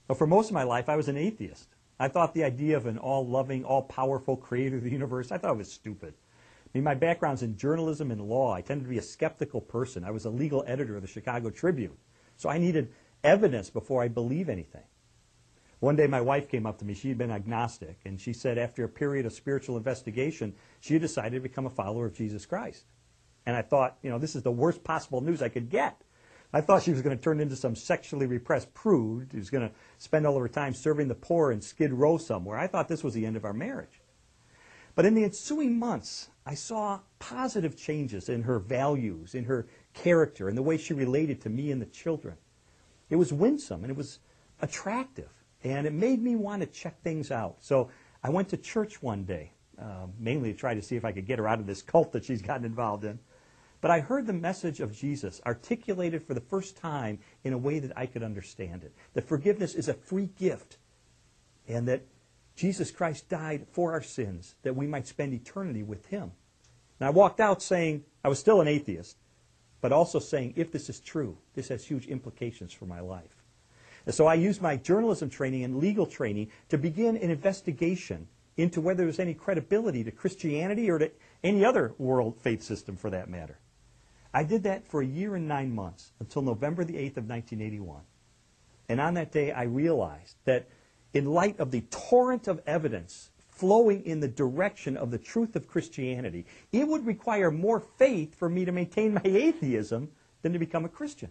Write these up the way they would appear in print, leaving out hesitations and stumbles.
But for most of my life, I was an atheist. I thought the idea of an all-loving, all-powerful creator of the universe, I thought it was stupid. I mean, my background's in journalism and law. I tended to be a skeptical person. I was a legal editor of the Chicago Tribune. So I needed evidence before I believe anything. One day my wife came up to me. She had been agnostic, and she said after a period of spiritual investigation, she had decided to become a follower of Jesus Christ. And I thought, you know, this is the worst possible news I could get. I thought she was going to turn into some sexually repressed prude who was going to spend all of her time serving the poor in Skid Row somewhere. I thought this was the end of our marriage. But in the ensuing months, I saw positive changes in her values, in her character, in the way she related to me and the children. It was winsome, and it was attractive, and it made me want to check things out. So I went to church one day, mainly to try to see if I could get her out of this cult that she's gotten involved in. But I heard the message of Jesus articulated for the first time in a way that I could understand it. That forgiveness is a free gift, and that Jesus Christ died for our sins, that we might spend eternity with Him. And I walked out saying, I was still an atheist, but also saying, if this is true, this has huge implications for my life. And so I used my journalism training and legal training to begin an investigation into whether there was any credibility to Christianity or to any other world faith system for that matter. I did that for 1 year and 9 months until November the 8th of 1981. And on that day I realized that in light of the torrent of evidence flowing in the direction of the truth of Christianity, it would require more faith for me to maintain my atheism than to become a Christian.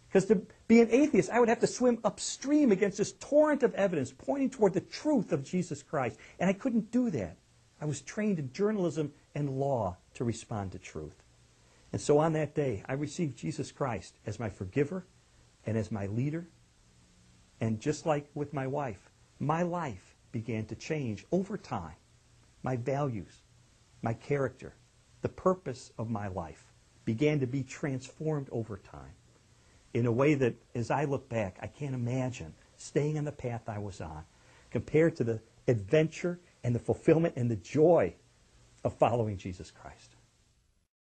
Because to be an atheist, I would have to swim upstream against this torrent of evidence pointing toward the truth of Jesus Christ. And I couldn't do that. I was trained in journalism and law to respond to truth. And so on that day, I received Jesus Christ as my forgiver and as my leader. And just like with my wife, my life began to change over time. My values, my character, the purpose of my life began to be transformed over time in a way that, as I look back, I can't imagine staying on the path I was on compared to the adventure and the fulfillment and the joy of following Jesus Christ.